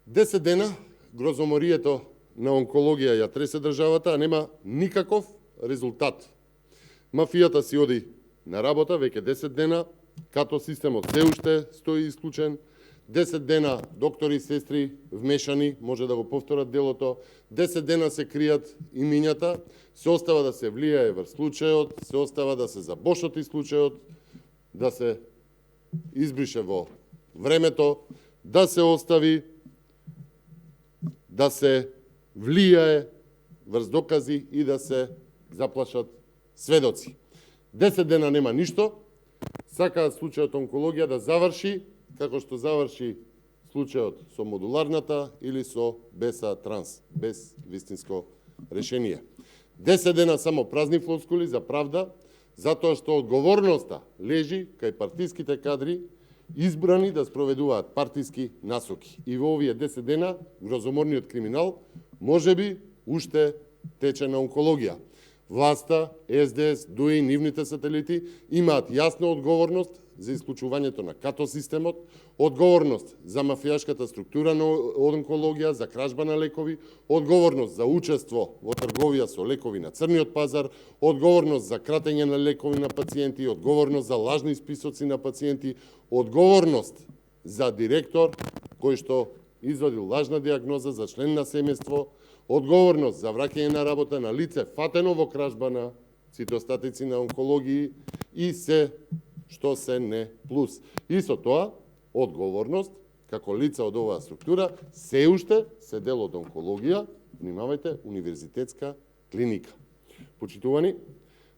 10 дена грозоморието на онкологија ја тресе државата, а нема никаков резултат. Мафијата си оди на работа веќе 10 дена, като системот се уште стои исклучен, 10 дена доктори и сестри вмешани, може да го повторат делото, 10 дена се кријат имињата, се остава да се влијае врз случајот, се остава да се забошоти случајот, да се избрише во времето, да се остави да се влијае врз докази и да се заплашат сведоци. 10 дена нема ништо, сакаат случајот онкологија да заврши како што заврши случајот со модуларната или со БЕСА Транс, без вистинско решение. 10 дена само празни флоскули за правда, затоа што одговорноста лежи кај партиските кадри избрани да спроведуваат партиски насоки. И во овие 10 дена грозоморниот криминал можеби уште тече на онкологија. Власта, СДС, ДУИ, нивните сателити имаат јасна одговорност за исклучувањето на като системот, одговорност за мафијашката структура на онкологија, за кражба на лекови, одговорност за учество во трговија со лекови на црниот пазар, одговорност за кратење на лекови на пациенти, одговорност за лажни списоци на пациенти, одговорност за директор кој што извадил лажна диагноза за член на семејство, одговорност за враќање на работа на лице фатено во кражба на цитостатици на онкологии и се што се не плюс. И со тоа, одговорност, како лица од оваа структура, се уште се дел од онкологија, внимавајте, универзитетска клиника. Почитувани,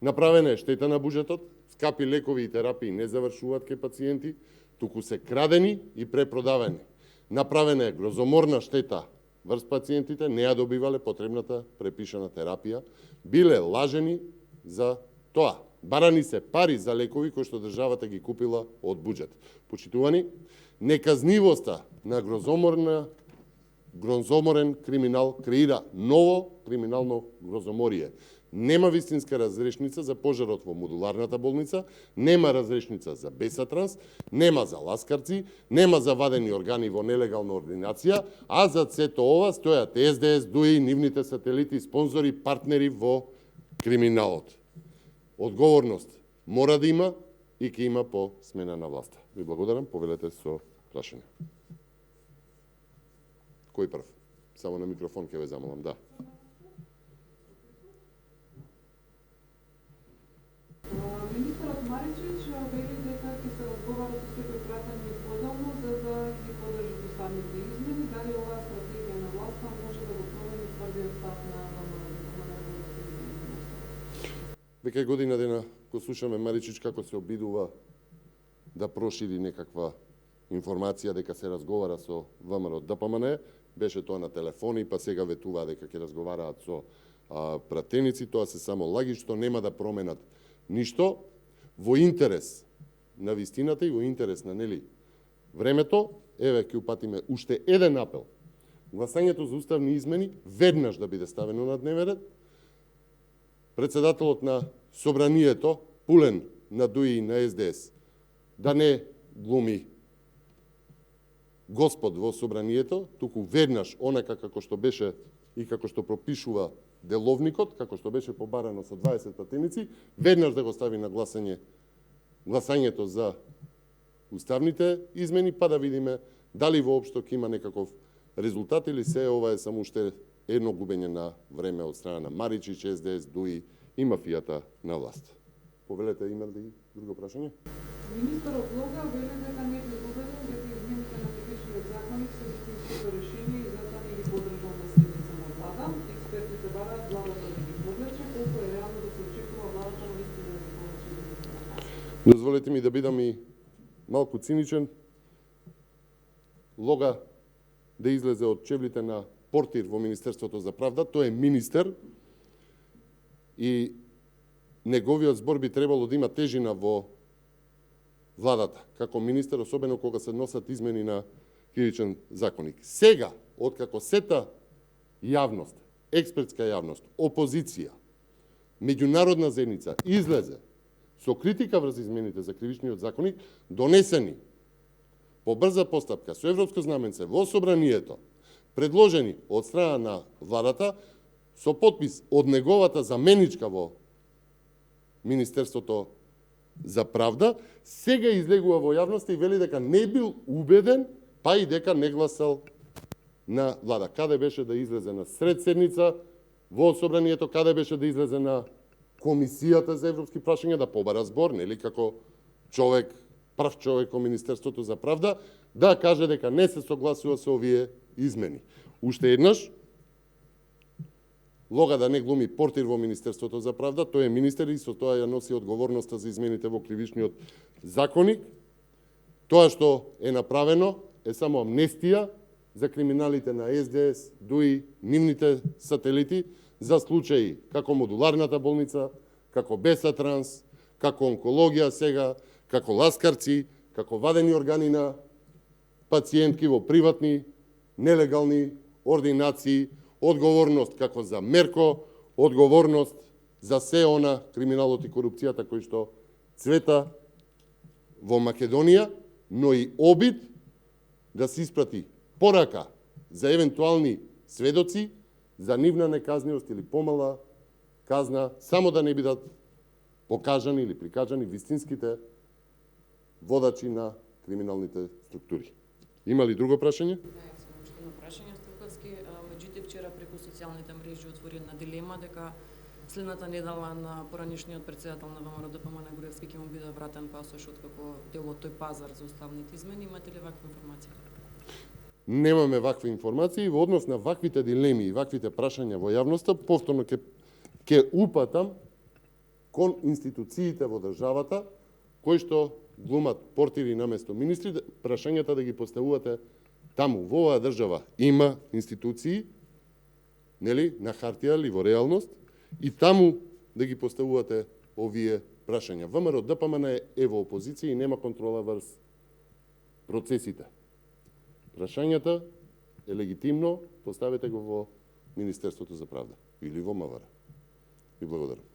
направена е штета на буџетот, скапи лекови и терапии не завршуваат кај пациенти, туку се крадени и препродавани. Направена е грозоморна штета врз пациентите, не ја добивале потребната препишана терапија, биле лажени за тоа. Барани се пари за лекови кои што државата ги купила од буџет. Почитувани, неказнивоста на грозоморен криминал креира ново криминално грозоморие. Нема вистинска разрешница за пожарот во модуларната болница, нема разрешница за БЕСА Транс, нема за ласкарци, нема за вадени органи во нелегална ординација, а за сето ова стојат СДС, ДУИ, нивните сателити, спонзори, партнери во криминалот. Одговорност мора да има и ќе има по смена на власта. Ви благодарам, повелете со прашање. Кој прв? Само на микрофон ќе ве замолам, да. Министерот Маричич вели дека ќе се разговара со секој пратеник подално за да ги поддржи уставните измени. Дали оваа стратегија на власта може да го промени тврдиот став на Веќе година дена го слушаме Маричич како се обидува да прошири некаква информација дека се разговара со ВМРО ДПМН, беше тоа на телефони, па сега ветуваа дека ќе разговараат со пратеници, тоа се само лаги што нема да променат ништо во интерес на вистината и во интерес на времето. Еве ќе упатиме уште еден апел. Гласањето за уставни измени веднаш да биде ставено на дневен ред. Председателот на Собранието, пулен на ДУИ и на СДС, да не глуми Господ во Собранието, туку веднаш онака како што беше и како што пропишува деловникот, како што беше побарано со 20 пратеници, веднаш да го стави на гласањето за уставните измени, па да видиме дали воопшто ќе има некаков резултат или се ова е само уште едно губење на време од страна на Маричич, СДС, ДУИ и мафијата на власт. Повелете, има ли друго прашање? Министерот Лога вели дека не е убеден дека измените на Кришниот законник се вистинското решение и затоа не ги поддржал на седница на влада. Експертите бараат владата да ги повлече, колку е реално да се очекува владата на вистина да ги повлече. Дозволете ми да бидам и малку циничен. Лога да излезе од чевлите на портир во Министерството за правда, тој е министер и неговиот збор би требало да има тежина во владата, како министер, особено кога се носат измени на Кривичен законник. Сега, откако сета јавност, експертска јавност, опозиција, меѓународна заедница излезе со критика врз измените за Кривичниот законник, донесени по брза постапка со европско знаменце во Собранието, предложени од страна на владата со подпис од неговата заменичка во Министерството за правда, сега излегува во јавноста и вели дека не бил убеден, па и дека не гласал на влада. Каде беше да излезе на сред седница во собранието, каде беше да излезе на Комисијата за европски прашања, да побара збор, нели, како човек, прв човек во Министерството за правда, да каже дека не се согласува со овие измени. Уште еднаш, Лога да не глуми портир во Министерството за правда, тој е министер и со тоа ја носи одговорноста за измените во кривичниот законник. Тоа што е направено е само амнестија за криминалите на СДС, ДУИ, нивните сателити, за случаи како модуларната болница, како Бесатранс, како онкологија сега, како ласкарци, како вадени органи на пациентки во приватни, нелегални ординации, одговорност како за Мерко, одговорност за се она криминалот и корупцијата кои што цвета во Македонија, но и обид да се испрати порака за евентуални сведоци за нивна неказниост или помала казна, само да не бидат покажани или прикажани вистинските водачи на криминалните структури. Има ли друго прашање? Прашање Струковски, меѓутоа вчера преку социјалните мрежи отвори една дилема дека следната недела на поранишниот претседател на ВМРО ДПМН Груевски ќе му биде вратен пасошот како дел од тој пазар за уставните измени. Имате ли ваква информација? Немаме вакви информации. Во однос на ваквите дилеми и ваквите прашања во јавноста, повторно ќе упатам кон институциите во државата, кои што глумат портири наместо министри, прашањата да ги поставувате таму. Во оваа држава има институции, нели, на хартија или во реалност, и таму да ги поставувате овие прашања. ВМРО ДПМН е во опозиција и нема контрола врз процесите. Прашањата е легитимно, поставете го во Министерството за правда или во МВР. И благодарам.